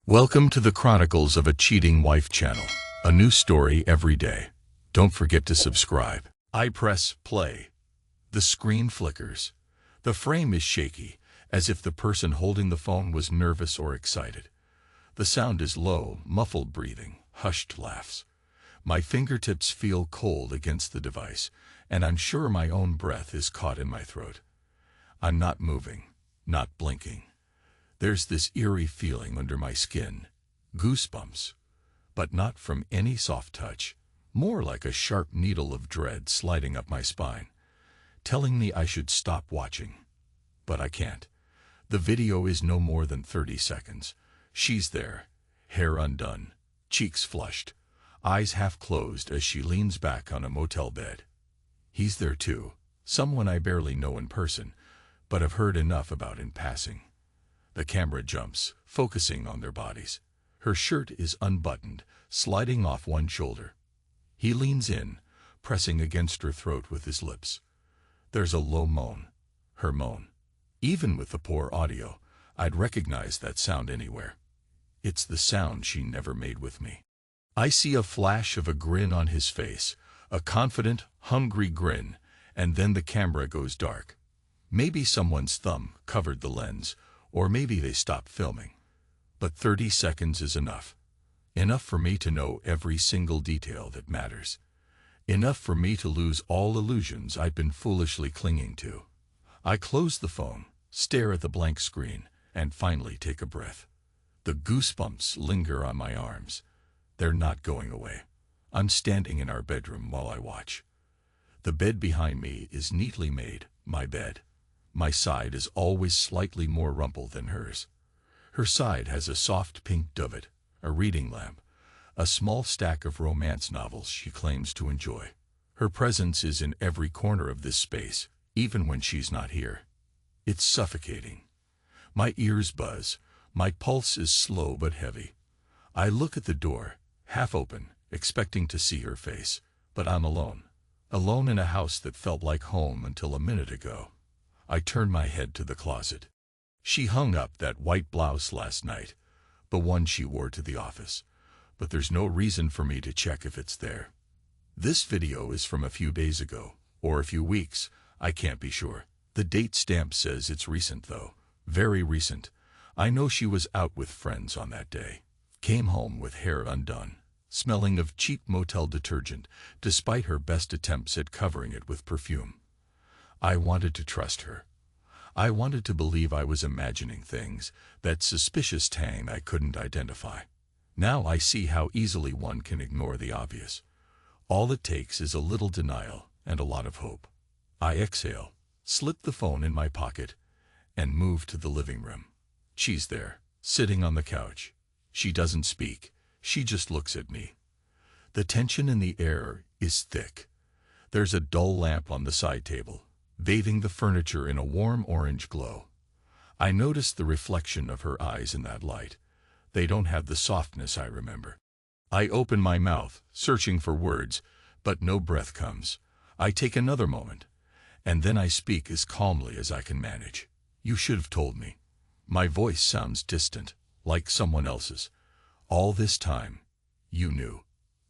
Welcome to the Chronicles of a Cheating Wife channel. A new story every day. Don't forget to subscribe. I press play. The screen flickers. The frame is shaky, as if the person holding the phone was nervous or excited. The sound is low, muffled breathing, hushed laughs. My fingertips feel cold against the device, and I'm sure my own breath is caught in my throat. I'm not moving, not blinking. There's this eerie feeling under my skin, goosebumps, but not from any soft touch, more like a sharp needle of dread sliding up my spine, telling me I should stop watching. But I can't. The video is no more than 30 seconds. She's there, hair undone, cheeks flushed, eyes half closed as she leans back on a motel bed. He's there too, someone I barely know in person, but have heard enough about in passing. The camera jumps, focusing on their bodies. Her shirt is unbuttoned, sliding off one shoulder. He leans in, pressing against her throat with his lips. There's a low moan. Her moan. Even with the poor audio, I'd recognize that sound anywhere. It's the sound she never made with me. I see a flash of a grin on his face, a confident, hungry grin, and then the camera goes dark. Maybe someone's thumb covered the lens, or maybe they stopped filming. But 30 seconds is enough. Enough for me to know every single detail that matters. Enough for me to lose all illusions I've been foolishly clinging to. I close the phone, stare at the blank screen, and finally take a breath. The goosebumps linger on my arms. They're not going away. I'm standing in our bedroom while I watch. The bed behind me is neatly made, my bed. My side is always slightly more rumpled than hers. Her side has a soft pink duvet, a reading lamp, a small stack of romance novels she claims to enjoy. Her presence is in every corner of this space, even when she's not here. It's suffocating. My ears buzz. My pulse is slow but heavy. I look at the door, half open, expecting to see her face, but I'm alone. Alone in a house that felt like home until a minute ago. I turn my head to the closet. She hung up that white blouse last night, the one she wore to the office, but there's no reason for me to check if it's there. This video is from a few days ago, or a few weeks, I can't be sure. The date stamp says it's recent though, very recent. I know she was out with friends on that day. Came home with hair undone, smelling of cheap motel detergent, despite her best attempts at covering it with perfume. I wanted to trust her. I wanted to believe I was imagining things, that suspicious tang I couldn't identify. Now I see how easily one can ignore the obvious. All it takes is a little denial and a lot of hope. I exhale, slip the phone in my pocket, and move to the living room. She's there, sitting on the couch. She doesn't speak. She just looks at me. The tension in the air is thick. There's a dull lamp on the side table, bathing the furniture in a warm orange glow. I notice the reflection of her eyes in that light. They don't have the softness I remember. I open my mouth, searching for words, but no breath comes. I take another moment, and then I speak as calmly as I can manage. You should have told me. My voice sounds distant, like someone else's. All this time, you knew.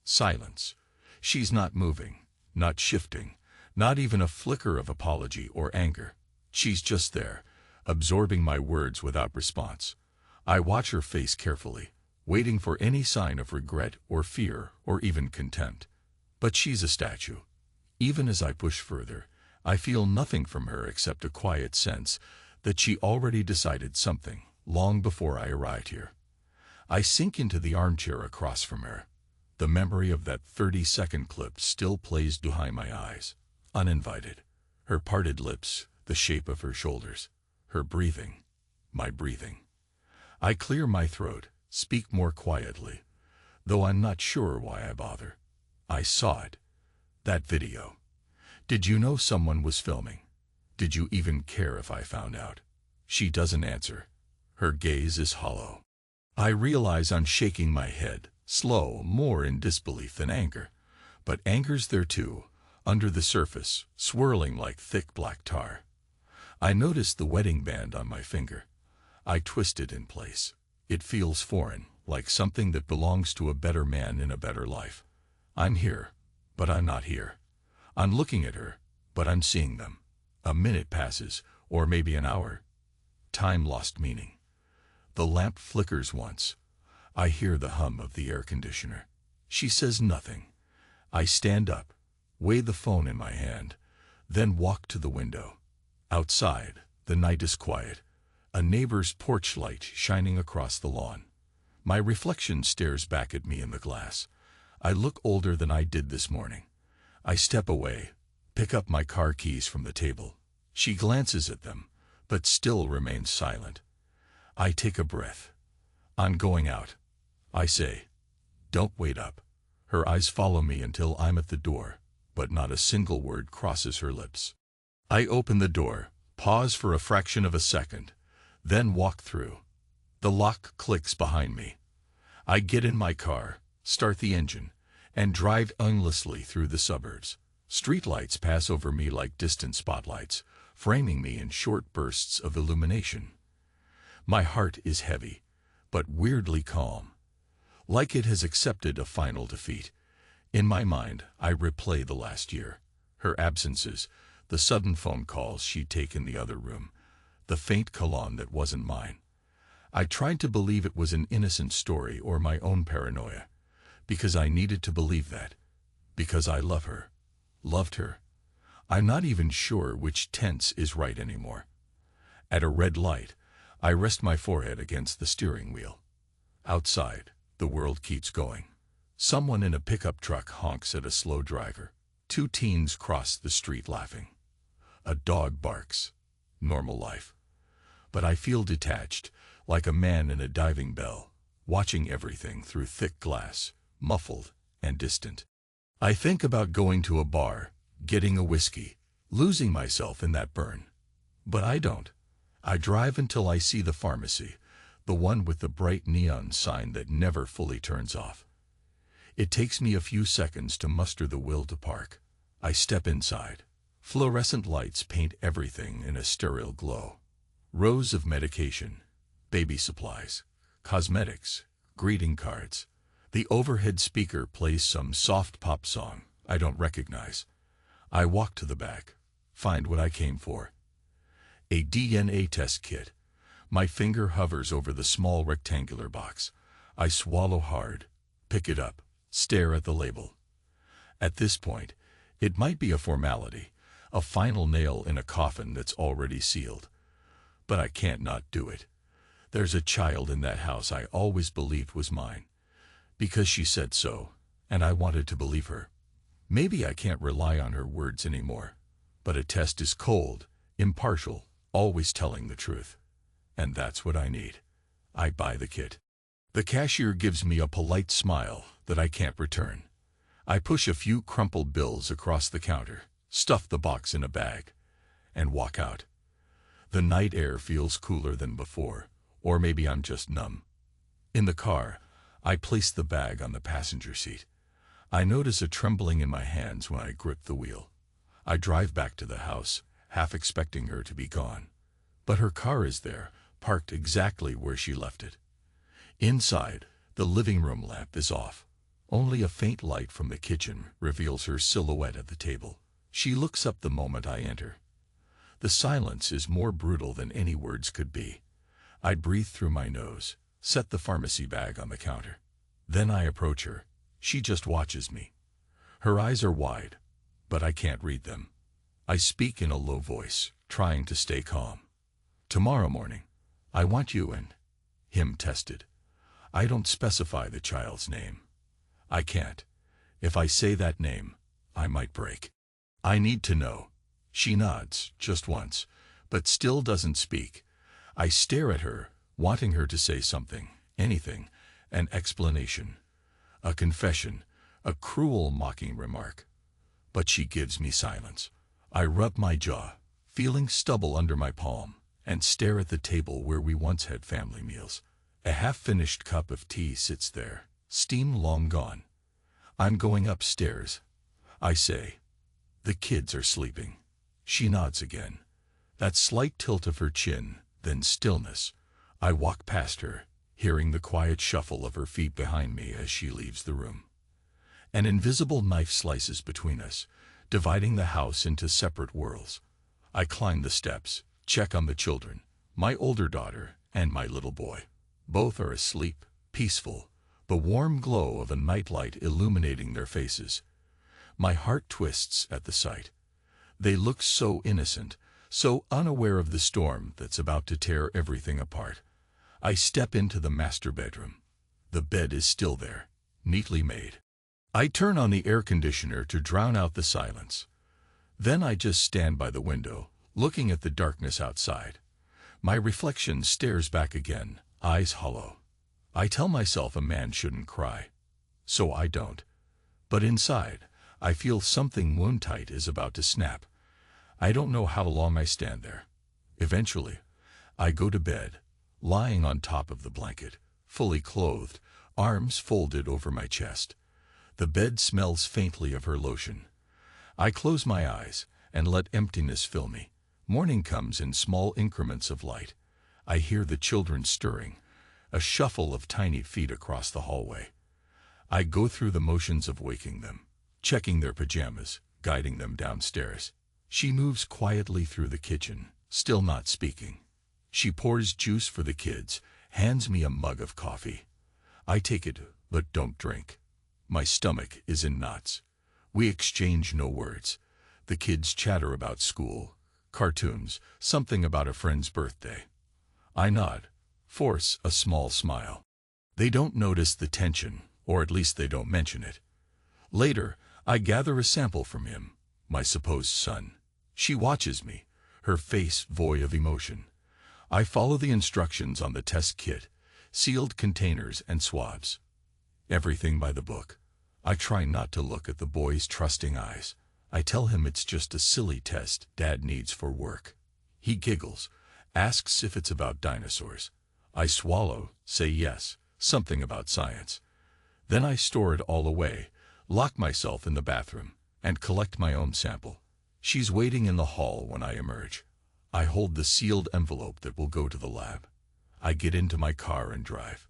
Silence. She's not moving, not shifting. Not even a flicker of apology or anger. She's just there, absorbing my words without response. I watch her face carefully, waiting for any sign of regret or fear or even contempt. But she's a statue. Even as I push further, I feel nothing from her except a quiet sense that she already decided something long before I arrived here. I sink into the armchair across from her. The memory of that 30-second clip still plays behind my eyes. Uninvited. Her parted lips, the shape of her shoulders, her breathing, my breathing. I clear my throat, speak more quietly, though I'm not sure why I bother. I saw it. That video. Did you know someone was filming? Did you even care if I found out? She doesn't answer. Her gaze is hollow. I realize I'm shaking my head, slow, more in disbelief than anger. But anger's there too. Under the surface, swirling like thick black tar. I noticed the wedding band on my finger. I twist it in place. It feels foreign, like something that belongs to a better man in a better life. I'm here, but I'm not here. I'm looking at her, but I'm seeing them. A minute passes, or maybe an hour. Time lost meaning. The lamp flickers once. I hear the hum of the air conditioner. She says nothing. I stand up, weigh the phone in my hand, then walk to the window. Outside, the night is quiet. A neighbor's porch light shining across the lawn. My reflection stares back at me in the glass. I look older than I did this morning. I step away, pick up my car keys from the table. She glances at them, but still remains silent. I take a breath. I'm going out. I say, "Don't wait up." Her eyes follow me until I'm at the door, but not a single word crosses her lips. I open the door, pause for a fraction of a second, then walk through. The lock clicks behind me. I get in my car, start the engine, and drive aimlessly through the suburbs. Streetlights pass over me like distant spotlights, framing me in short bursts of illumination. My heart is heavy, but weirdly calm, like it has accepted a final defeat. In my mind, I replay the last year. Her absences, the sudden phone calls she'd take in the other room, the faint cologne that wasn't mine. I tried to believe it was an innocent story or my own paranoia, because I needed to believe that, because I love her, loved her. I'm not even sure which tense is right anymore. At a red light, I rest my forehead against the steering wheel. Outside, the world keeps going. Someone in a pickup truck honks at a slow driver. Two teens cross the street laughing. A dog barks. Normal life. But I feel detached, like a man in a diving bell, watching everything through thick glass, muffled and distant. I think about going to a bar, getting a whiskey, losing myself in that burn. But I don't. I drive until I see the pharmacy, the one with the bright neon sign that never fully turns off. It takes me a few seconds to muster the will to park. I step inside. Fluorescent lights paint everything in a sterile glow. Rows of medication, baby supplies, cosmetics, greeting cards. The overhead speaker plays some soft pop song I don't recognize. I walk to the back, find what I came for. A DNA test kit. My finger hovers over the small rectangular box. I swallow hard, pick it up, stare at the label. At this point, it might be a formality, a final nail in a coffin that's already sealed. But I can't not do it. There's a child in that house I always believed was mine, because she said so, and I wanted to believe her. Maybe I can't rely on her words anymore, but a test is cold, impartial, always telling the truth. And that's what I need. I buy the kit. The cashier gives me a polite smile that I can't return. I push a few crumpled bills across the counter, stuff the box in a bag, and walk out. The night air feels cooler than before, or maybe I'm just numb. In the car, I place the bag on the passenger seat. I notice a trembling in my hands when I grip the wheel. I drive back to the house, half expecting her to be gone. But her car is there, parked exactly where she left it. Inside, the living room lamp is off. Only a faint light from the kitchen reveals her silhouette at the table. She looks up the moment I enter. The silence is more brutal than any words could be. I breathe through my nose, set the pharmacy bag on the counter. Then I approach her. She just watches me. Her eyes are wide, but I can't read them. I speak in a low voice, trying to stay calm. Tomorrow morning, I want you and him tested. I don't specify the child's name. I can't. If I say that name, I might break. I need to know. She nods, just once, but still doesn't speak. I stare at her, wanting her to say something, anything, an explanation, a confession, a cruel mocking remark. But she gives me silence. I rub my jaw, feeling stubble under my palm, and stare at the table where we once had family meals. A half-finished cup of tea sits there, steam long gone. I'm going upstairs. I say, "The kids are sleeping." She nods again. That slight tilt of her chin, then stillness. I walk past her, hearing the quiet shuffle of her feet behind me as she leaves the room. An invisible knife slices between us, dividing the house into separate worlds. I climb the steps, check on the children, my older daughter and my little boy. Both are asleep, peaceful, the warm glow of a nightlight illuminating their faces. My heart twists at the sight. They look so innocent, so unaware of the storm that's about to tear everything apart. I step into the master bedroom. The bed is still there, neatly made. I turn on the air conditioner to drown out the silence. Then I just stand by the window, looking at the darkness outside. My reflection stares back again, eyes hollow. I tell myself a man shouldn't cry. So I don't. But inside, I feel something wound-tight is about to snap. I don't know how long I stand there. Eventually, I go to bed, lying on top of the blanket, fully clothed, arms folded over my chest. The bed smells faintly of her lotion. I close my eyes and let emptiness fill me. Morning comes in small increments of light. I hear the children stirring, a shuffle of tiny feet across the hallway. I go through the motions of waking them, checking their pajamas, guiding them downstairs. She moves quietly through the kitchen, still not speaking. She pours juice for the kids, hands me a mug of coffee. I take it, but don't drink. My stomach is in knots. We exchange no words. The kids chatter about school, cartoons, something about a friend's birthday. I nod, force a small smile. They don't notice the tension, or at least they don't mention it. Later, I gather a sample from him, my supposed son. She watches me, her face void of emotion. I follow the instructions on the test kit, sealed containers and swabs. Everything by the book. I try not to look at the boy's trusting eyes. I tell him it's just a silly test Dad needs for work. He giggles, asks if it's about dinosaurs. I swallow, say yes, something about science. Then I store it all away, lock myself in the bathroom, and collect my own sample. She's waiting in the hall when I emerge. I hold the sealed envelope that will go to the lab. I get into my car and drive.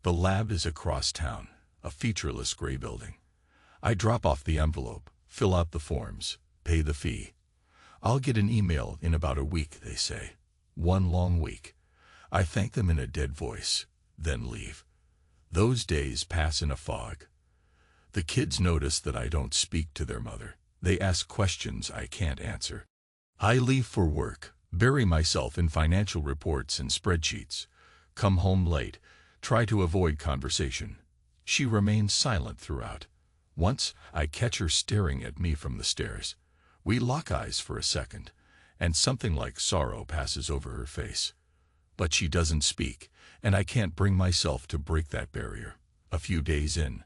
The lab is across town, a featureless gray building. I drop off the envelope, fill out the forms, pay the fee. I'll get an email in about a week, they say. One long week. I thank them in a dead voice, then leave. Those days pass in a fog. The kids notice that I don't speak to their mother. They ask questions I can't answer. I leave for work, bury myself in financial reports and spreadsheets, come home late, try to avoid conversation. She remains silent throughout. Once, I catch her staring at me from the stairs. We lock eyes for a second, and something like sorrow passes over her face. But she doesn't speak, and I can't bring myself to break that barrier. A few days in,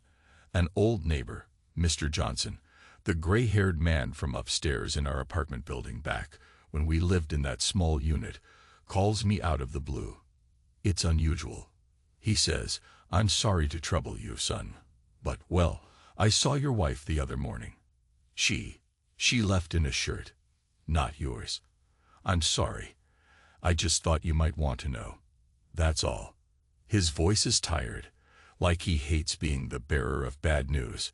an old neighbor, Mr. Johnson, the gray-haired man from upstairs in our apartment building back when we lived in that small unit, calls me out of the blue. It's unusual. He says, "I'm sorry to trouble you, son. But, well, I saw your wife the other morning. She left in a shirt. Not yours. I'm sorry. I just thought you might want to know. That's all." His voice is tired, like he hates being the bearer of bad news.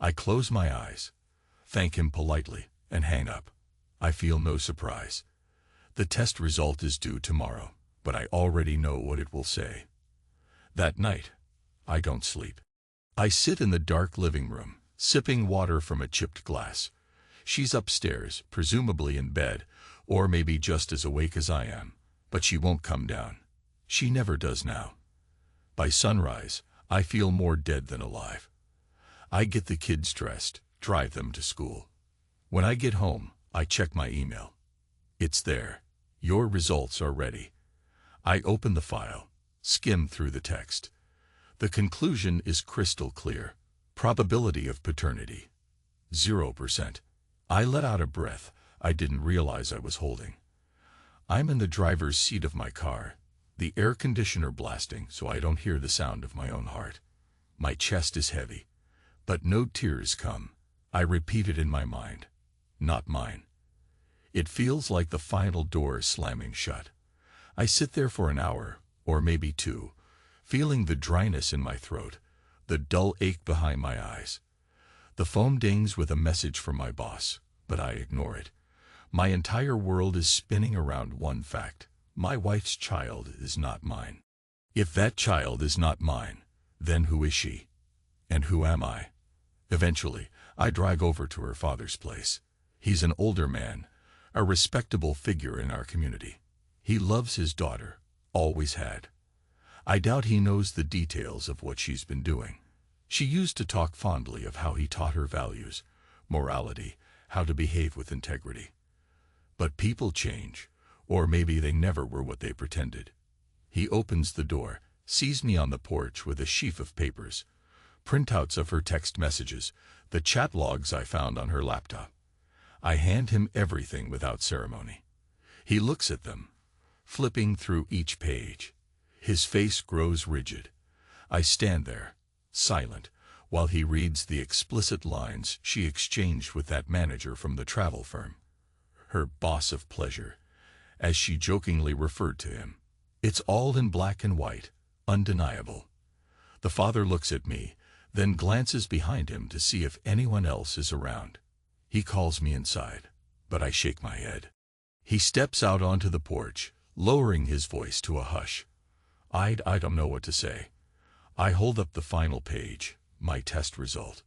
I close my eyes, thank him politely, and hang up. I feel no surprise. The test result is due tomorrow, but I already know what it will say. That night, I don't sleep. I sit in the dark living room, sipping water from a chipped glass. She's upstairs, presumably in bed, or maybe just as awake as I am, but she won't come down. She never does now. By sunrise, I feel more dead than alive. I get the kids dressed, drive them to school. When I get home, I check my email. It's there. Your results are ready. I open the file, skim through the text. The conclusion is crystal clear. Probability of paternity, 0%. I let out a breath I didn't realize I was holding. I'm in the driver's seat of my car, the air conditioner blasting so I don't hear the sound of my own heart. My chest is heavy, but no tears come. I repeat it in my mind. Not mine. It feels like the final door slamming shut. I sit there for an hour, or maybe two, feeling the dryness in my throat, the dull ache behind my eyes. The phone dings with a message from my boss, but I ignore it. My entire world is spinning around one fact. My wife's child is not mine. If that child is not mine, then who is she? And who am I? Eventually, I drive over to her father's place. He's an older man, a respectable figure in our community. He loves his daughter, always had. I doubt he knows the details of what she's been doing. She used to talk fondly of how he taught her values, morality, how to behave with integrity. But people change, or maybe they never were what they pretended. He opens the door, sees me on the porch with a sheaf of papers, printouts of her text messages, the chat logs I found on her laptop. I hand him everything without ceremony. He looks at them, flipping through each page. His face grows rigid. I stand there, silent, while he reads the explicit lines she exchanged with that manager from the travel firm. Her boss of pleasure, as she jokingly referred to him. It's all in black and white, undeniable. The father looks at me, then glances behind him to see if anyone else is around. He calls me inside, but I shake my head. He steps out onto the porch, lowering his voice to a hush. I don't know what to say. I hold up the final page, my test result.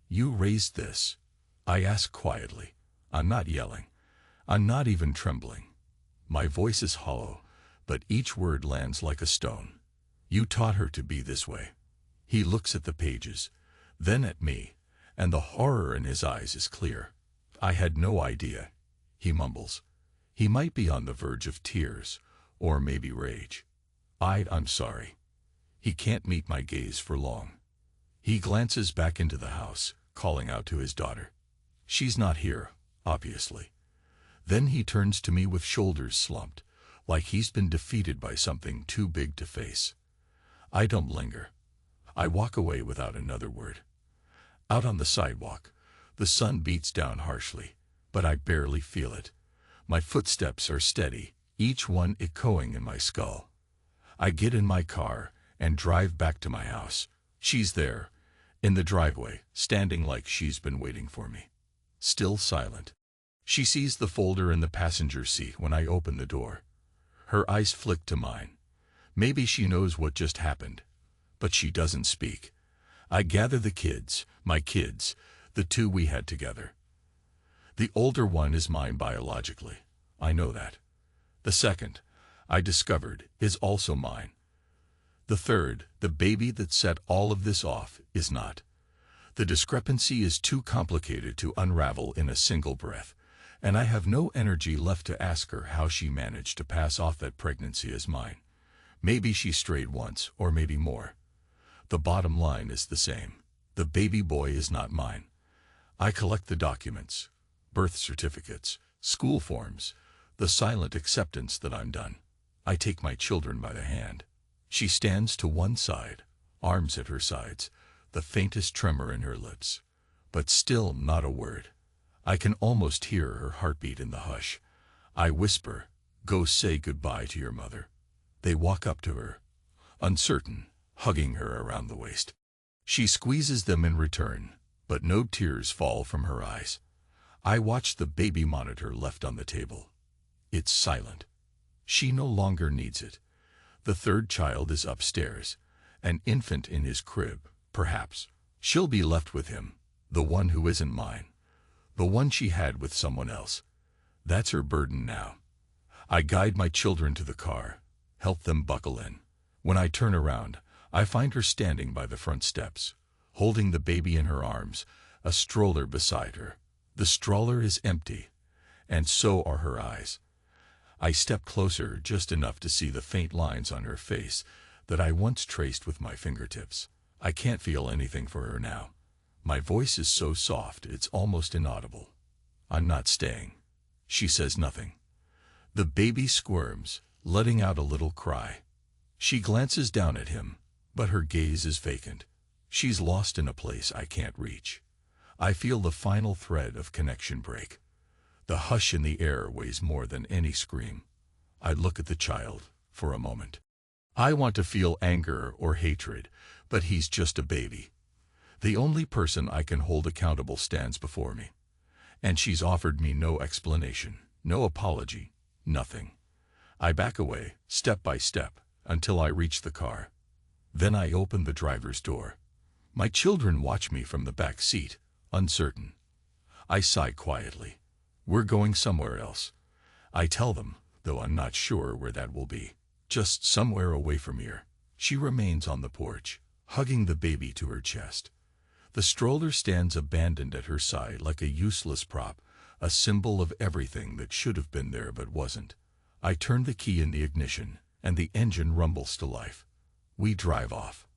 You raised this. I ask quietly. I'm not yelling. I'm not even trembling. My voice is hollow, but each word lands like a stone. You taught her to be this way. He looks at the pages, then at me, and the horror in his eyes is clear. I had no idea, he mumbles. He might be on the verge of tears, or maybe rage. I'm sorry. He can't meet my gaze for long. He glances back into the house, calling out to his daughter. She's not here, obviously. Then he turns to me with shoulders slumped, like he's been defeated by something too big to face. I don't linger. I walk away without another word. Out on the sidewalk, the sun beats down harshly, but I barely feel it. My footsteps are steady, each one echoing in my skull. I get in my car and drive back to my house. She's there, in the driveway, standing like she's been waiting for me. Still silent. She sees the folder in the passenger seat when I open the door. Her eyes flick to mine. Maybe she knows what just happened, but she doesn't speak. I gather the kids, my kids, the two we had together. The older one is mine biologically. I know that. The second, I discovered, is also mine. The third, the baby that set all of this off, is not. The discrepancy is too complicated to unravel in a single breath, and I have no energy left to ask her how she managed to pass off that pregnancy as mine. Maybe she strayed once, or maybe more. The bottom line is the same. The baby boy is not mine. I collect the documents, birth certificates, school forms, the silent acceptance that I'm done. I take my children by the hand. She stands to one side, arms at her sides, the faintest tremor in her lips, but still not a word. I can almost hear her heartbeat in the hush. I whisper, "Go say goodbye to your mother." They walk up to her, uncertain, hugging her around the waist. She squeezes them in return, but no tears fall from her eyes. I watch the baby monitor left on the table. It's silent. She no longer needs it. The third child is upstairs, an infant in his crib, perhaps. She'll be left with him, the one who isn't mine, the one she had with someone else. That's her burden now. I guide my children to the car, help them buckle in. When I turn around, I find her standing by the front steps, holding the baby in her arms, a stroller beside her. The stroller is empty, and so are her eyes. I step closer just enough to see the faint lines on her face that I once traced with my fingertips. I can't feel anything for her now. My voice is so soft it's almost inaudible. I'm not staying. She says nothing. The baby squirms, letting out a little cry. She glances down at him, but her gaze is vacant. She's lost in a place I can't reach. I feel the final thread of connection break. The hush in the air weighs more than any scream. I look at the child for a moment. I want to feel anger or hatred, but he's just a baby. The only person I can hold accountable stands before me. And she's offered me no explanation, no apology, nothing. I back away, step by step, until I reach the car. Then I open the driver's door. My children watch me from the back seat, uncertain. I sigh quietly. We're going somewhere else. I tell them, though I'm not sure where that will be. Just somewhere away from here. She remains on the porch, hugging the baby to her chest. The stroller stands abandoned at her side like a useless prop, a symbol of everything that should have been there but wasn't. I turn the key in the ignition, and the engine rumbles to life. We drive off.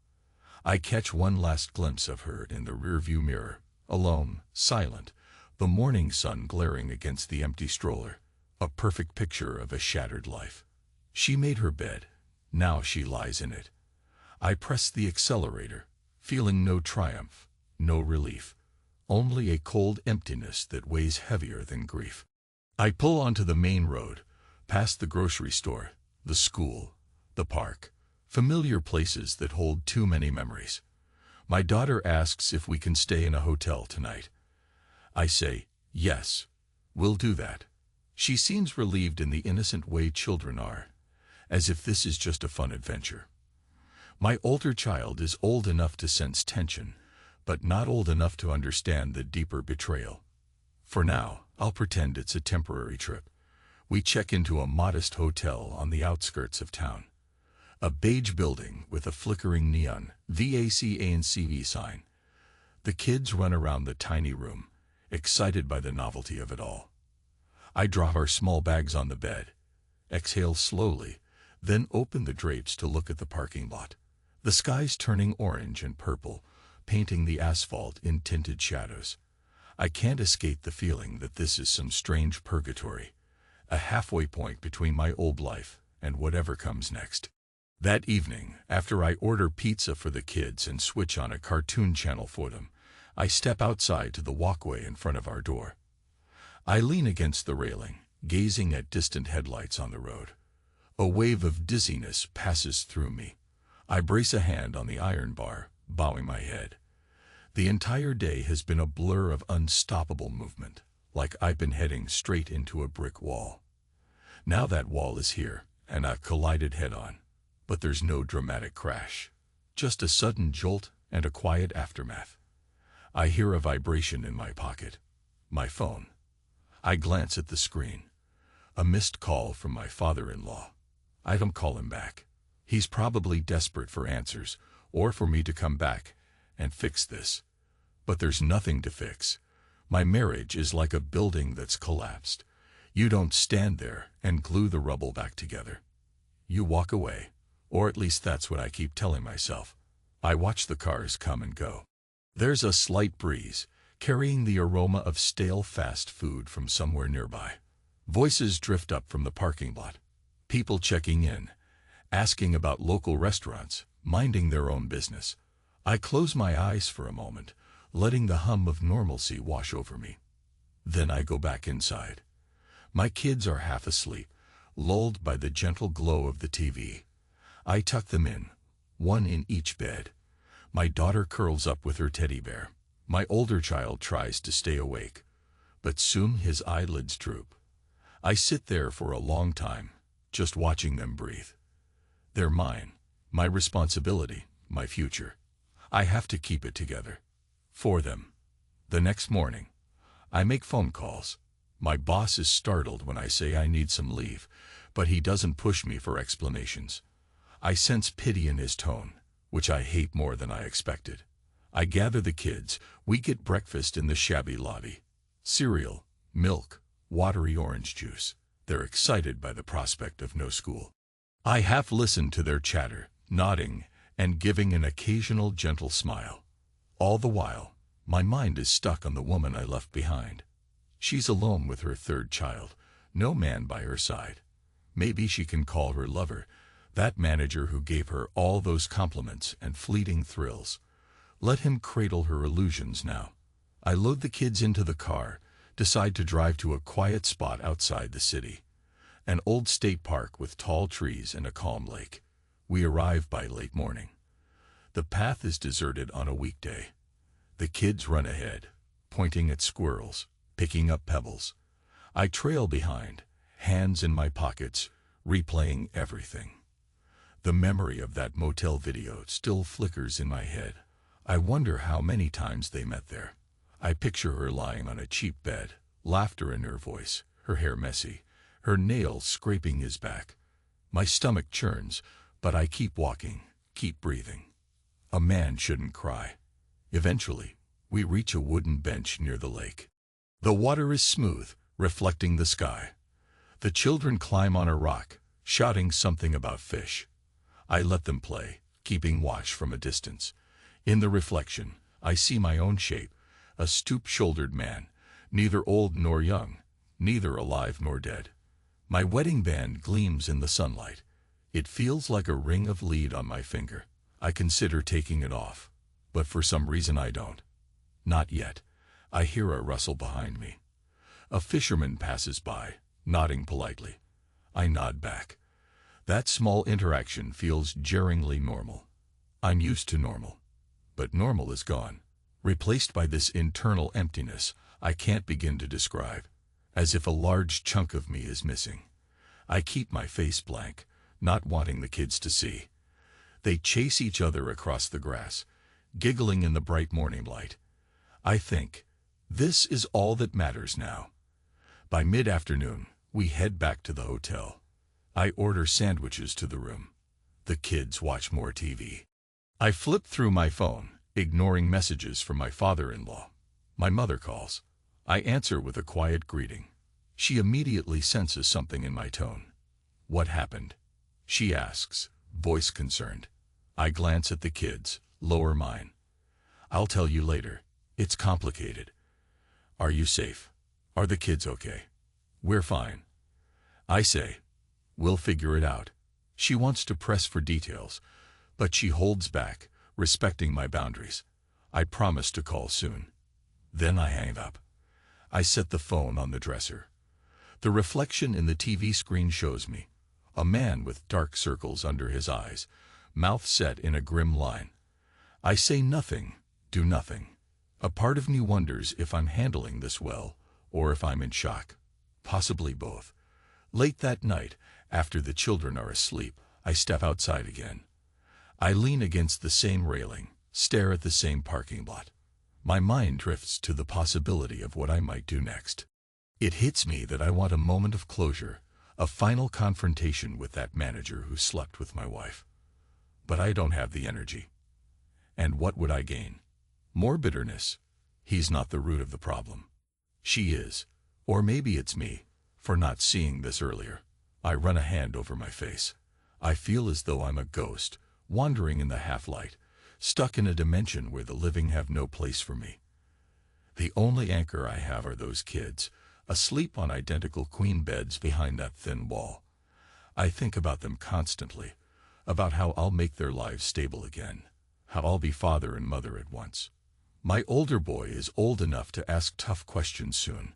I catch one last glimpse of her in the rearview mirror, alone, silent, the morning sun glaring against the empty stroller, a perfect picture of a shattered life. She made her bed. Now she lies in it. I press the accelerator, feeling no triumph, no relief, only a cold emptiness that weighs heavier than grief. I pull onto the main road, past the grocery store, the school, the park, familiar places that hold too many memories. My daughter asks if we can stay in a hotel tonight. I say, yes, we'll do that. She seems relieved in the innocent way children are, as if this is just a fun adventure. My older child is old enough to sense tension, but not old enough to understand the deeper betrayal. For now, I'll pretend it's a temporary trip. We check into a modest hotel on the outskirts of town. A beige building with a flickering neon VACANCV sign. The kids run around the tiny room, excited by the novelty of it all. I drop our small bags on the bed, exhale slowly, then open the drapes to look at the parking lot. The sky's turning orange and purple, painting the asphalt in tinted shadows. I can't escape the feeling that this is some strange purgatory, a halfway point between my old life and whatever comes next. That evening, after I order pizza for the kids and switch on a cartoon channel for them, I step outside to the walkway in front of our door. I lean against the railing, gazing at distant headlights on the road. A wave of dizziness passes through me. I brace a hand on the iron bar, bowing my head. The entire day has been a blur of unstoppable movement, like I've been heading straight into a brick wall. Now that wall is here, and I've collided head-on. But there's no dramatic crash, just a sudden jolt and a quiet aftermath. I hear a vibration in my pocket. My phone. I glance at the screen. A missed call from my father-in-law. I don't call him back. He's probably desperate for answers, or for me to come back and fix this. But there's nothing to fix. My marriage is like a building that's collapsed. You don't stand there and glue the rubble back together. You walk away. Or at least that's what I keep telling myself. I watch the cars come and go. There's a slight breeze, carrying the aroma of stale fast food from somewhere nearby. Voices drift up from the parking lot. People checking in, asking about local restaurants, minding their own business. I close my eyes for a moment, letting the hum of normalcy wash over me. Then I go back inside. My kids are half asleep, lulled by the gentle glow of the TV. I tuck them in, one in each bed. My daughter curls up with her teddy bear. My older child tries to stay awake, but soon his eyelids droop. I sit there for a long time, just watching them breathe. They're mine, my responsibility, my future. I have to keep it together. For them. The next morning, I make phone calls. My boss is startled when I say I need some leave, but he doesn't push me for explanations. I sense pity in his tone, which I hate more than I expected. I gather the kids. We get breakfast in the shabby lobby. Cereal, milk, watery orange juice. They're excited by the prospect of no school. I half listen to their chatter, nodding and giving an occasional gentle smile. All the while, my mind is stuck on the woman I left behind. She's alone with her third child, no man by her side. Maybe she can call her lover, that manager who gave her all those compliments and fleeting thrills. Let him cradle her illusions now. I load the kids into the car, decide to drive to a quiet spot outside the city. An old state park with tall trees and a calm lake. We arrive by late morning. The path is deserted on a weekday. The kids run ahead, pointing at squirrels, picking up pebbles. I trail behind, hands in my pockets, replaying everything. The memory of that motel video still flickers in my head. I wonder how many times they met there. I picture her lying on a cheap bed, laughter in her voice, her hair messy, her nails scraping his back. My stomach churns, but I keep walking, keep breathing. A man shouldn't cry. Eventually, we reach a wooden bench near the lake. The water is smooth, reflecting the sky. The children climb on a rock, shouting something about fish. I let them play, keeping watch from a distance. In the reflection, I see my own shape, a stoop-shouldered man, neither old nor young, neither alive nor dead. My wedding band gleams in the sunlight. It feels like a ring of lead on my finger. I consider taking it off, but for some reason I don't. Not yet. I hear a rustle behind me. A fisherman passes by, nodding politely. I nod back. That small interaction feels jarringly normal. I'm used to normal. But normal is gone, replaced by this internal emptiness I can't begin to describe, as if a large chunk of me is missing. I keep my face blank, not wanting the kids to see. They chase each other across the grass, giggling in the bright morning light. I think, this is all that matters now. By mid-afternoon, we head back to the hotel. I order sandwiches to the room. The kids watch more TV. I flip through my phone, ignoring messages from my father-in-law. My mother calls. I answer with a quiet greeting. She immediately senses something in my tone. What happened? She asks, voice concerned. I glance at the kids, lower mine. I'll tell you later. It's complicated. Are you safe? Are the kids okay? We're fine. I say, we'll figure it out. She wants to press for details, but she holds back, respecting my boundaries. I promise to call soon. Then I hang up. I set the phone on the dresser. The reflection in the TV screen shows me a man with dark circles under his eyes, mouth set in a grim line. I say nothing, do nothing. A part of me wonders if I'm handling this well, or if I'm in shock. Possibly both. Late that night, after the children are asleep, I step outside again. I lean against the same railing, stare at the same parking lot. My mind drifts to the possibility of what I might do next. It hits me that I want a moment of closure, a final confrontation with that manager who slept with my wife. But I don't have the energy. And what would I gain? More bitterness. He's not the root of the problem. She is. Or maybe it's me, for not seeing this earlier. I run a hand over my face. I feel as though I'm a ghost, wandering in the half-light, stuck in a dimension where the living have no place for me. The only anchor I have are those kids, asleep on identical queen beds behind that thin wall. I think about them constantly, about how I'll make their lives stable again, how I'll be father and mother at once. My older boy is old enough to ask tough questions soon.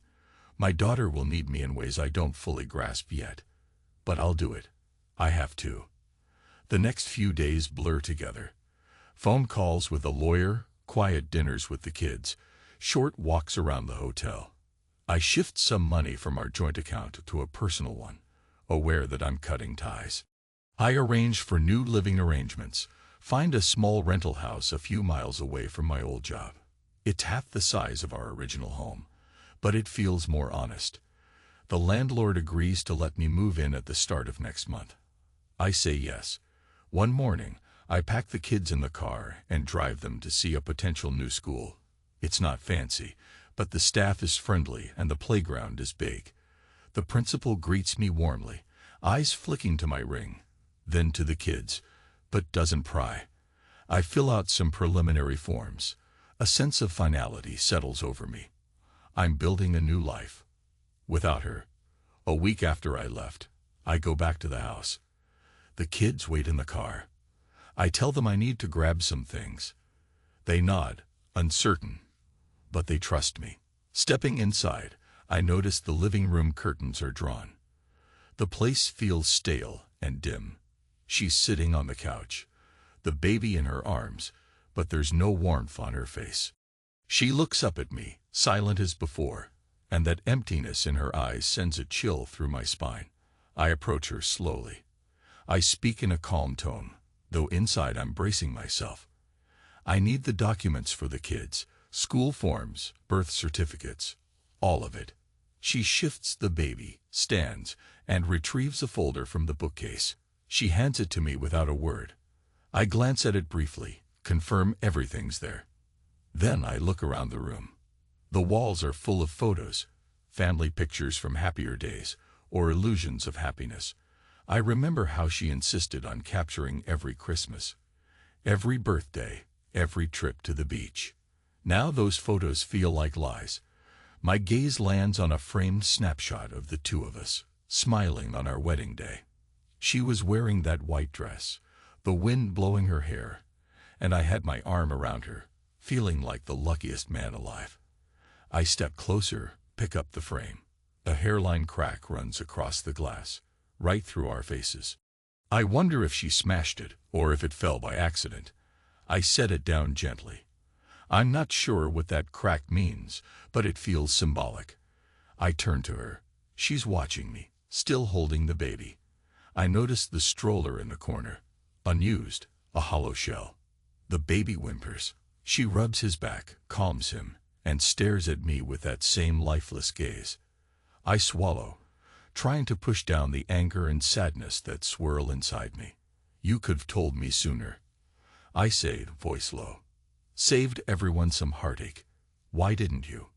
My daughter will need me in ways I don't fully grasp yet. But I'll do it. I have to. The next few days blur together. Phone calls with a lawyer, quiet dinners with the kids, short walks around the hotel. I shift some money from our joint account to a personal one, aware that I'm cutting ties. I arrange for new living arrangements, find a small rental house a few miles away from my old job. It's half the size of our original home, but it feels more honest. The landlord agrees to let me move in at the start of next month. I say yes. One morning, I pack the kids in the car and drive them to see a potential new school. It's not fancy, but the staff is friendly and the playground is big. The principal greets me warmly, eyes flicking to my ring, then to the kids, but doesn't pry. I fill out some preliminary forms. A sense of finality settles over me. I'm building a new life. Without her. A week after I left, I go back to the house. The kids wait in the car. I tell them I need to grab some things. They nod, uncertain, but they trust me. Stepping inside, I notice the living room curtains are drawn. The place feels stale and dim. She's sitting on the couch, the baby in her arms, but there's no warmth on her face. She looks up at me, silent as before, and that emptiness in her eyes sends a chill through my spine. I approach her slowly. I speak in a calm tone, though inside I'm bracing myself. I need the documents for the kids, school forms, birth certificates, all of it. She shifts the baby, stands, and retrieves a folder from the bookcase. She hands it to me without a word. I glance at it briefly, confirm everything's there. Then I look around the room. The walls are full of photos, family pictures from happier days, or illusions of happiness. I remember how she insisted on capturing every Christmas, every birthday, every trip to the beach. Now those photos feel like lies. My gaze lands on a framed snapshot of the two of us, smiling on our wedding day. She was wearing that white dress, the wind blowing her hair, and I had my arm around her, feeling like the luckiest man alive. I step closer, pick up the frame. A hairline crack runs across the glass, right through our faces. I wonder if she smashed it, or if it fell by accident. I set it down gently. I'm not sure what that crack means, but it feels symbolic. I turn to her. She's watching me, still holding the baby. I notice the stroller in the corner, unused, a hollow shell. The baby whimpers. She rubs his back, calms him, and stares at me with that same lifeless gaze. I swallow, trying to push down the anger and sadness that swirl inside me. You could have told me sooner, I say, voice low. Saved everyone some heartache. Why didn't you?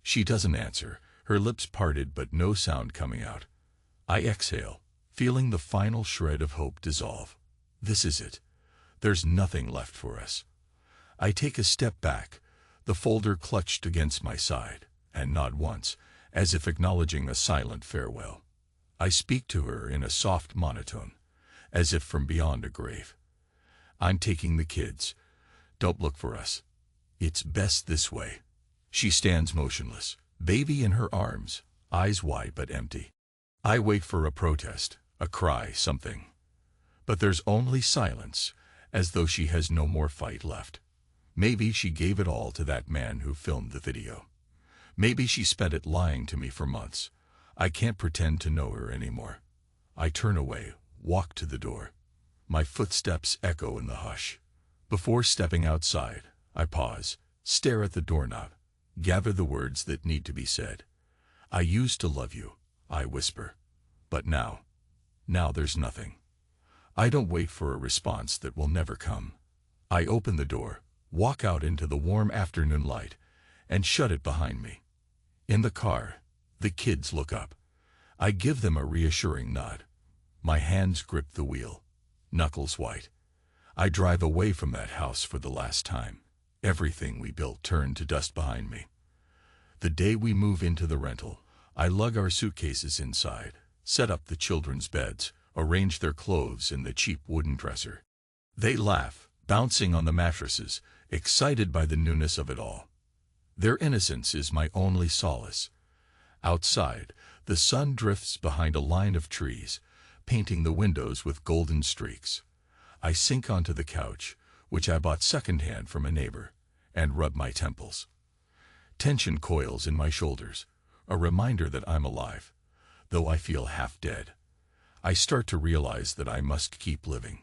She doesn't answer, her lips parted but no sound coming out. I exhale, feeling the final shred of hope dissolve. This is it. There's nothing left for us. I take a step back, the folder clutched against my side, and nod once, as if acknowledging a silent farewell. I speak to her in a soft monotone, as if from beyond a grave. I'm taking the kids. Don't look for us. It's best this way. She stands motionless, baby in her arms, eyes wide but empty. I wait for a protest, a cry, something. But there's only silence, as though she has no more fight left. Maybe she gave it all to that man who filmed the video. Maybe she spent it lying to me for months. I can't pretend to know her anymore. I turn away, walk to the door. My footsteps echo in the hush. Before stepping outside, I pause, stare at the doorknob, gather the words that need to be said. I used to love you, I whisper. But now there's nothing. I don't wait for a response that will never come. I open the door, walk out into the warm afternoon light, and shut it behind me. In the car, the kids look up. I give them a reassuring nod. My hands grip the wheel, knuckles white. I drive away from that house for the last time. Everything we built turned to dust behind me. The day we move into the rental, I lug our suitcases inside, set up the children's beds, arrange their clothes in the cheap wooden dresser. They laugh, bouncing on the mattresses, excited by the newness of it all. Their innocence is my only solace. Outside, the sun drifts behind a line of trees, painting the windows with golden streaks. I sink onto the couch, which I bought secondhand from a neighbor, and rub my temples. Tension coils in my shoulders, a reminder that I'm alive, though I feel half dead. I start to realize that I must keep living.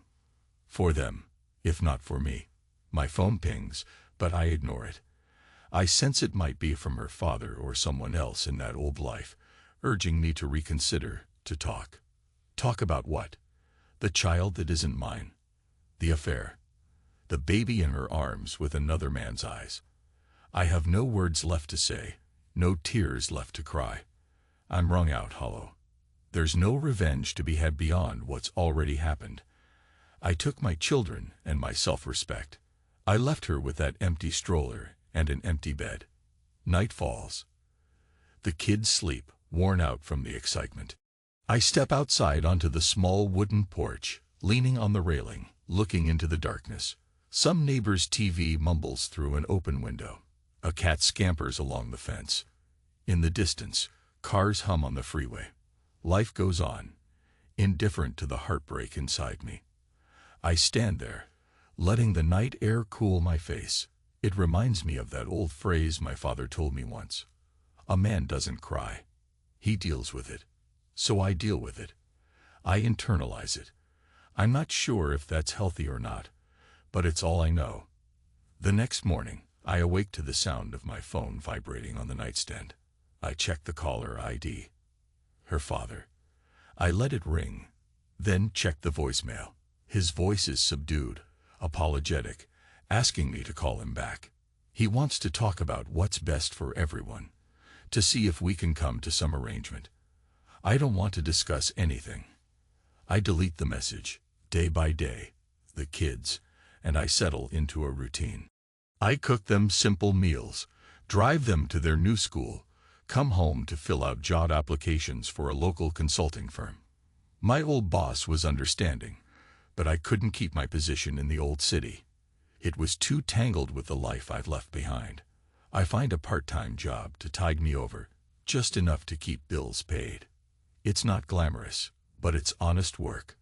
For them, if not for me. My phone pings, but I ignore it. I sense it might be from her father or someone else in that old life, urging me to reconsider, to talk. Talk about what? The child that isn't mine. The affair. The baby in her arms with another man's eyes. I have no words left to say, no tears left to cry. I'm wrung out hollow. There's no revenge to be had beyond what's already happened. I took my children and my self-respect. I left her with that empty stroller and an empty bed. Night falls. The kids sleep, worn out from the excitement. I step outside onto the small wooden porch, leaning on the railing, looking into the darkness. Some neighbor's TV mumbles through an open window. A cat scampers along the fence. In the distance, cars hum on the freeway. Life goes on, indifferent to the heartbreak inside me. I stand there, letting the night air cool my face. It reminds me of that old phrase my father told me once. A man doesn't cry. He deals with it. So I deal with it. I internalize it. I'm not sure if that's healthy or not, but it's all I know. The next morning, I awake to the sound of my phone vibrating on the nightstand. I check the caller ID. Her father. I let it ring, then check the voicemail. His voice is subdued, apologetic, asking me to call him back. He wants to talk about what's best for everyone, to see if we can come to some arrangement. I don't want to discuss anything. I delete the message, day by day, the kids, and I settle into a routine. I cook them simple meals, drive them to their new school, come home to fill out job applications for a local consulting firm. My old boss was understanding, but I couldn't keep my position in the old city. It was too tangled with the life I've left behind. I find a part-time job to tide me over, just enough to keep bills paid. It's not glamorous, but it's honest work.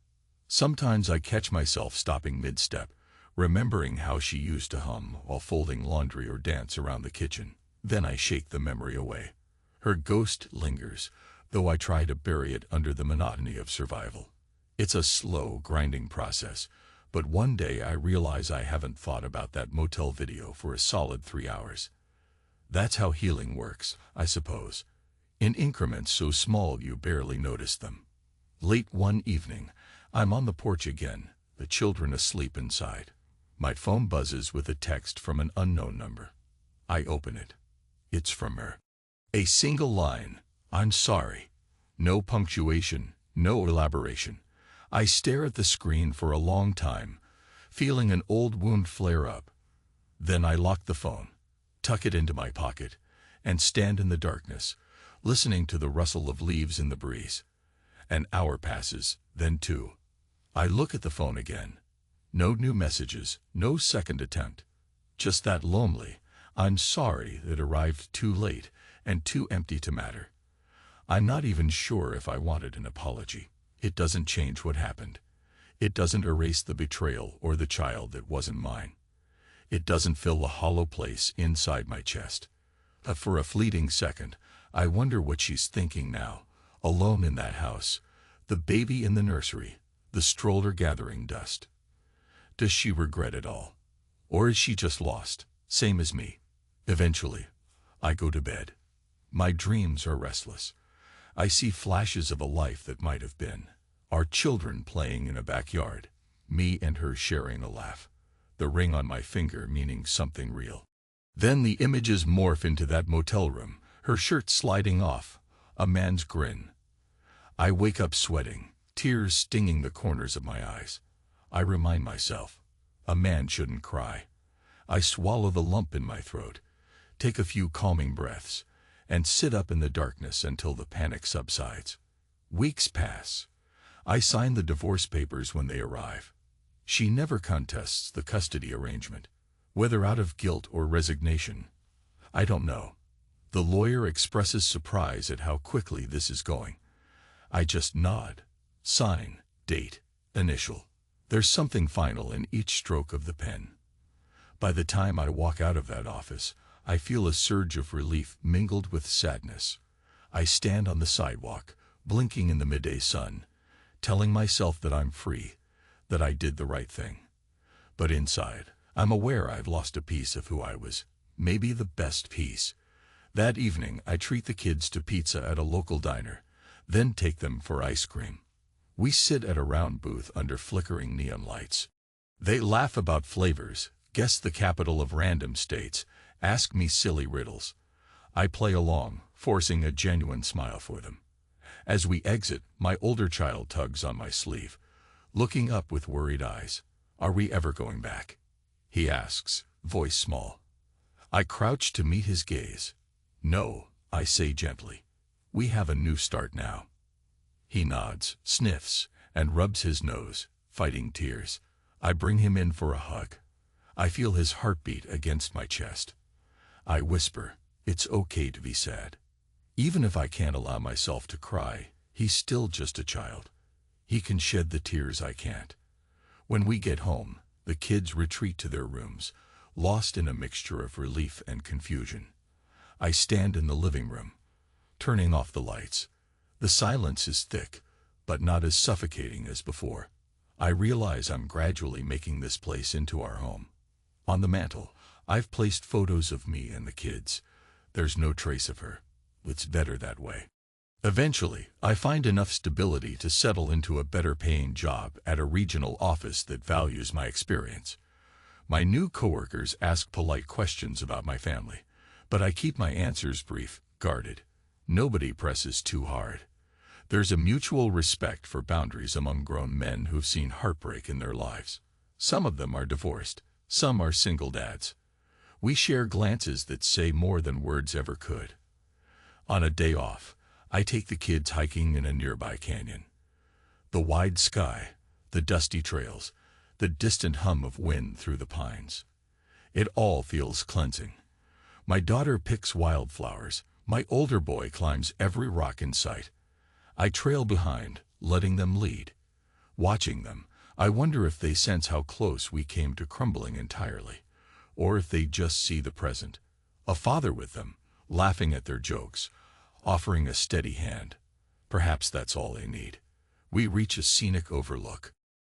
Sometimes I catch myself stopping mid-step, remembering how she used to hum while folding laundry or dance around the kitchen. Then I shake the memory away. Her ghost lingers, though I try to bury it under the monotony of survival. It's a slow, grinding process, but one day I realize I haven't thought about that motel video for a solid 3 hours. That's how healing works, I suppose, in increments so small you barely notice them. Late one evening, I'm on the porch again, the children asleep inside. My phone buzzes with a text from an unknown number. I open it. It's from her. A single line, "I'm sorry." No punctuation, no elaboration. I stare at the screen for a long time, feeling an old wound flare up. Then I lock the phone, tuck it into my pocket, and stand in the darkness, listening to the rustle of leaves in the breeze. An hour passes, then 2. I look at the phone again. No new messages, no second attempt. Just that lonely, "I'm sorry" that arrived too late and too empty to matter. I'm not even sure if I wanted an apology. It doesn't change what happened. It doesn't erase the betrayal or the child that wasn't mine. It doesn't fill the hollow place inside my chest. For a fleeting second, I wonder what she's thinking now, alone in that house, the baby in the nursery, the stroller gathering dust. Does she regret it all? Or is she just lost, same as me? Eventually, I go to bed. My dreams are restless. I see flashes of a life that might have been. Our children playing in a backyard, me and her sharing a laugh, the ring on my finger meaning something real. Then the images morph into that motel room, her shirt sliding off, a man's grin. I wake up sweating, tears stinging the corners of my eyes. I remind myself, a man shouldn't cry. I swallow the lump in my throat, take a few calming breaths, and sit up in the darkness until the panic subsides. Weeks pass. I sign the divorce papers when they arrive. She never contests the custody arrangement, whether out of guilt or resignation. I don't know. The lawyer expresses surprise at how quickly this is going. I just nod, sign, date, initial. There's something final in each stroke of the pen. By the time I walk out of that office, I feel a surge of relief mingled with sadness. I stand on the sidewalk, blinking in the midday sun, telling myself that I'm free, that I did the right thing. But inside, I'm aware I've lost a piece of who I was, maybe the best piece. That evening, I treat the kids to pizza at a local diner, then take them for ice cream. We sit at a round booth under flickering neon lights. They laugh about flavors, guess the capital of random states, ask me silly riddles. I play along, forcing a genuine smile for them. As we exit, my older child tugs on my sleeve, looking up with worried eyes. "Are we ever going back?" he asks, voice small. I crouch to meet his gaze. "No," I say gently. "We have a new start now." He nods, sniffs, and rubs his nose, fighting tears. I bring him in for a hug. I feel his heartbeat against my chest. I whisper, "It's okay to be sad. Even if I can't allow myself to cry, he's still just a child. He can shed the tears I can't. When we get home, the kids retreat to their rooms, lost in a mixture of relief and confusion. I stand in the living room, turning off the lights. The silence is thick, but not as suffocating as before. I realize I'm gradually making this place into our home. On the mantel, I've placed photos of me and the kids. There's no trace of her. It's better that way. Eventually, I find enough stability to settle into a better-paying job at a regional office that values my experience. My new coworkers ask polite questions about my family, but I keep my answers brief, guarded. Nobody presses too hard. There's a mutual respect for boundaries among grown men who've seen heartbreak in their lives. Some of them are divorced, some are single dads. We share glances that say more than words ever could. On a day off, I take the kids hiking in a nearby canyon. The wide sky, the dusty trails, the distant hum of wind through the pines. It all feels cleansing. My daughter picks wildflowers. My older boy climbs every rock in sight. I trail behind, letting them lead. Watching them, I wonder if they sense how close we came to crumbling entirely, or if they just see the present. A father with them, laughing at their jokes, offering a steady hand. Perhaps that's all they need. We reach a scenic overlook.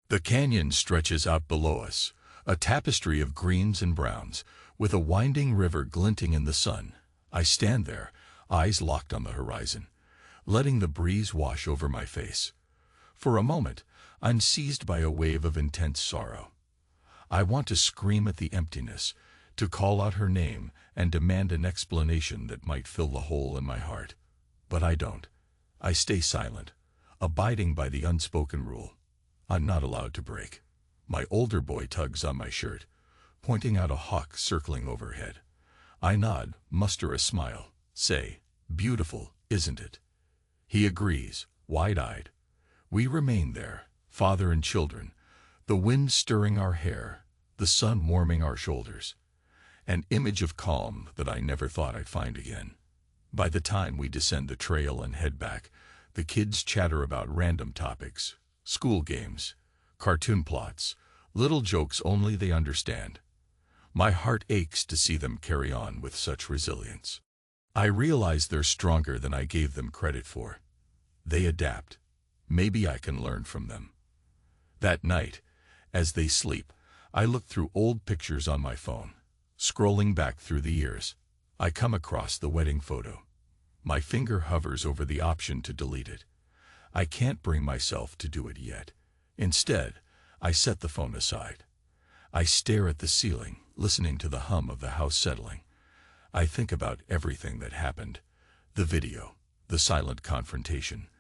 The canyon stretches out below us, a tapestry of greens and browns, with a winding river glinting in the sun. I stand there, eyes locked on the horizon, letting the breeze wash over my face. For a moment, I'm seized by a wave of intense sorrow. I want to scream at the emptiness, to call out her name and demand an explanation that might fill the hole in my heart. But I don't. I stay silent, abiding by the unspoken rule. I'm not allowed to break. My older boy tugs on my shirt, pointing out a hawk circling overhead. I nod, muster a smile, say, "Beautiful, isn't it?" He agrees, wide-eyed. We remain there, father and children, the wind stirring our hair, the sun warming our shoulders. An image of calm that I never thought I'd find again. By the time we descend the trail and head back, the kids chatter about random topics, school games, cartoon plots, little jokes only they understand. My heart aches to see them carry on with such resilience. I realize they're stronger than I gave them credit for. They adapt. Maybe I can learn from them. That night, as they sleep, I look through old pictures on my phone. Scrolling back through the years, I come across the wedding photo. My finger hovers over the option to delete it. I can't bring myself to do it yet. Instead, I set the phone aside. I stare at the ceiling, listening to the hum of the house settling. I think about everything that happened. The video, the silent confrontation,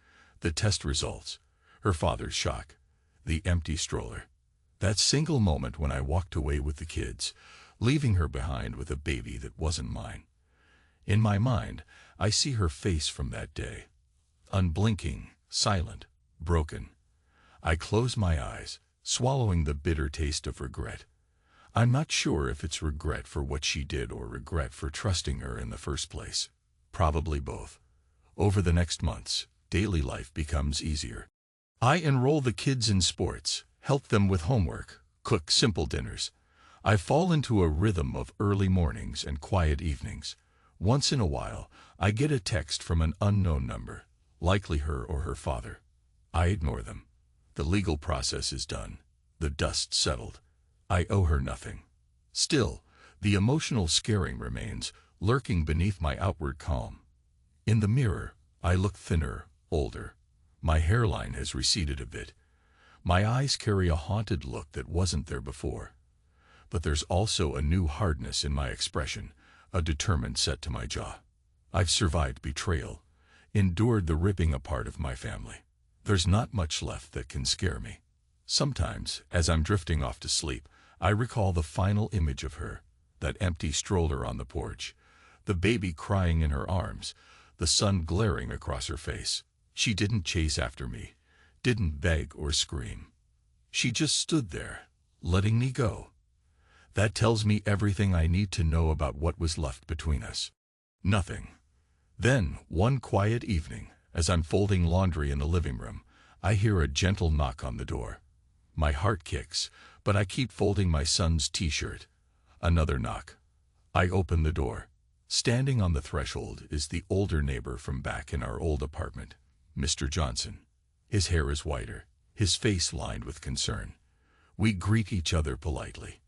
the test results, her father's shock, the empty stroller. That single moment when I walked away with the kids, leaving her behind with a baby that wasn't mine. In my mind, I see her face from that day. Unblinking, silent, broken. I close my eyes, swallowing the bitter taste of regret. I'm not sure if it's regret for what she did or regret for trusting her in the first place. Probably both. Over the next months, daily life becomes easier. I enroll the kids in sports, help them with homework, cook simple dinners. I fall into a rhythm of early mornings and quiet evenings. Once in a while, I get a text from an unknown number, likely her or her father. I ignore them. The legal process is done. The dust settled. I owe her nothing. Still, the emotional scaring remains, lurking beneath my outward calm. In the mirror, I look thinner, older. My hairline has receded a bit. My eyes carry a haunted look that wasn't there before. But there's also a new hardness in my expression, a determined set to my jaw. I've survived betrayal, endured the ripping apart of my family. There's not much left that can scare me. Sometimes, as I'm drifting off to sleep, I recall the final image of her, that empty stroller on the porch, the baby crying in her arms, the sun glaring across her face. She didn't chase after me, didn't beg or scream. She just stood there, letting me go. That tells me everything I need to know about what was left between us. Nothing. Then, one quiet evening, as I'm folding laundry in the living room, I hear a gentle knock on the door. My heart kicks, but I keep folding my son's t-shirt. Another knock. I open the door. Standing on the threshold is the older neighbor from back in our old apartment, Mr. Johnson. His hair is whiter, his face lined with concern. We greet each other politely.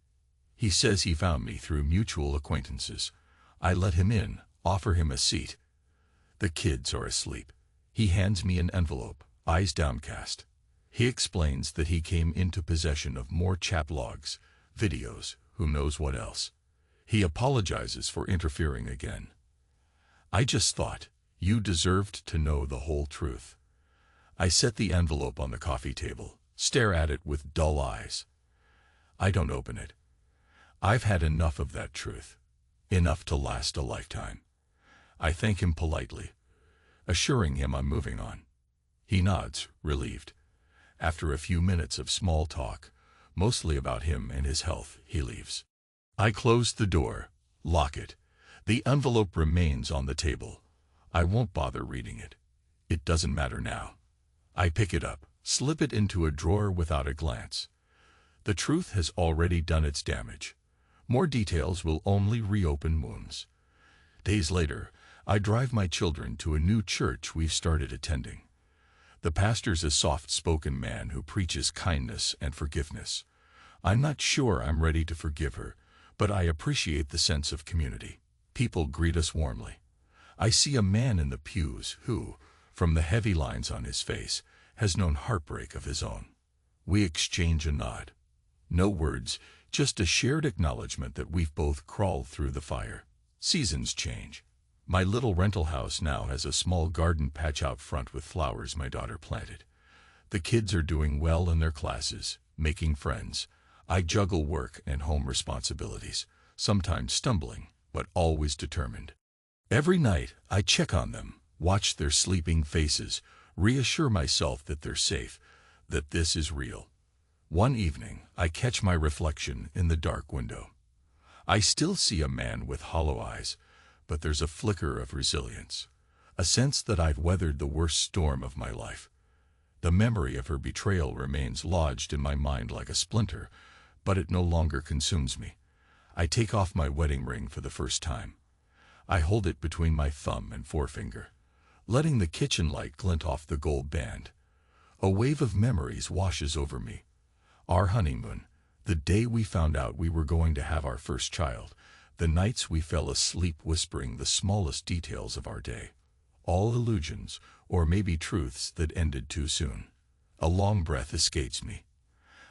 He says he found me through mutual acquaintances. I let him in, offer him a seat. The kids are asleep. He hands me an envelope, eyes downcast. He explains that he came into possession of more chat logs, videos, who knows what else. He apologizes for interfering again. I just thought you deserved to know the whole truth. I set the envelope on the coffee table, stare at it with dull eyes. I don't open it. I've had enough of that truth. Enough to last a lifetime. I thank him politely, assuring him I'm moving on. He nods, relieved. After a few minutes of small talk, mostly about him and his health, he leaves. I close the door, lock it. The envelope remains on the table. I won't bother reading it. It doesn't matter now. I pick it up, slip it into a drawer without a glance. The truth has already done its damage. More details will only reopen wounds. Days later, I drive my children to a new church we've started attending. The pastor's a soft-spoken man who preaches kindness and forgiveness. I'm not sure I'm ready to forgive her, but I appreciate the sense of community. People greet us warmly. I see a man in the pews who, from the heavy lines on his face, has known heartbreak of his own. We exchange a nod. No words, just a shared acknowledgement that we've both crawled through the fire. Seasons change. My little rental house now has a small garden patch out front with flowers my daughter planted. The kids are doing well in their classes, making friends. I juggle work and home responsibilities, sometimes stumbling, but always determined. Every night, I check on them, watch their sleeping faces, reassure myself that they're safe, that this is real. One evening, I catch my reflection in the dark window. I still see a man with hollow eyes, but there's a flicker of resilience, a sense that I've weathered the worst storm of my life. The memory of her betrayal remains lodged in my mind like a splinter, but it no longer consumes me. I take off my wedding ring for the first time. I hold it between my thumb and forefinger, letting the kitchen light glint off the gold band. A wave of memories washes over me. Our honeymoon, the day we found out we were going to have our first child, the nights we fell asleep whispering the smallest details of our day. All illusions, or maybe truths that ended too soon. A long breath escapes me.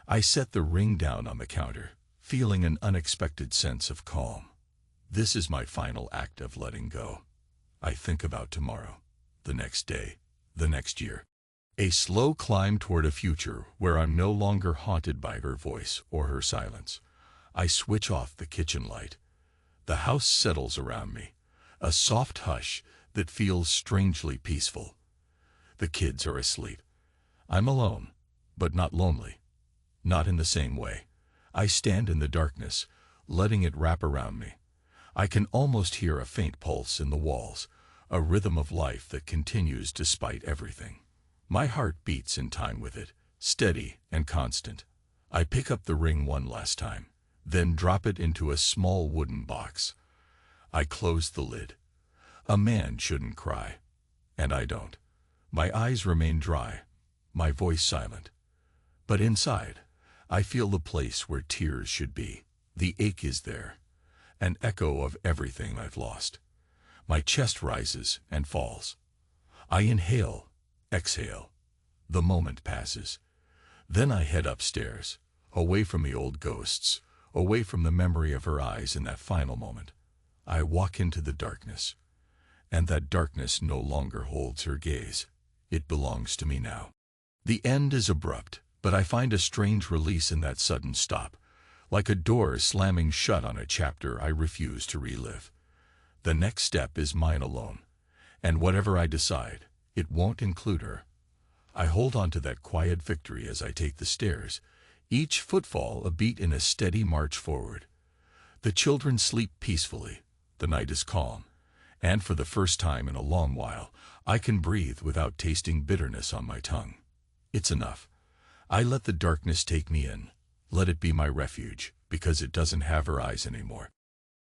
I set the ring down on the counter, feeling an unexpected sense of calm. This is my final act of letting go. I think about tomorrow, the next day, the next year. A slow climb toward a future where I'm no longer haunted by her voice or her silence. I switch off the kitchen light. The house settles around me, a soft hush that feels strangely peaceful. The kids are asleep. I'm alone, but not lonely. Not in the same way. I stand in the darkness, letting it wrap around me. I can almost hear a faint pulse in the walls, a rhythm of life that continues despite everything. My heart beats in time with it, steady and constant. I pick up the ring one last time, then drop it into a small wooden box. I close the lid. A man shouldn't cry, and I don't. My eyes remain dry, my voice silent. But inside, I feel the place where tears should be. The ache is there, an echo of everything I've lost. My chest rises and falls. I inhale, exhale. The moment passes. Then I head upstairs, away from the old ghosts, away from the memory of her eyes in that final moment. I walk into the darkness, and that darkness no longer holds her gaze. It belongs to me now. The end is abrupt, but I find a strange release in that sudden stop, like a door slamming shut on a chapter I refuse to relive. The next step is mine alone, and whatever I decide, it won't include her. I hold on to that quiet victory as I take the stairs, each footfall a beat in a steady march forward. The children sleep peacefully, the night is calm, and for the first time in a long while, I can breathe without tasting bitterness on my tongue. It's enough. I let the darkness take me in. Let it be my refuge, because it doesn't have her eyes anymore.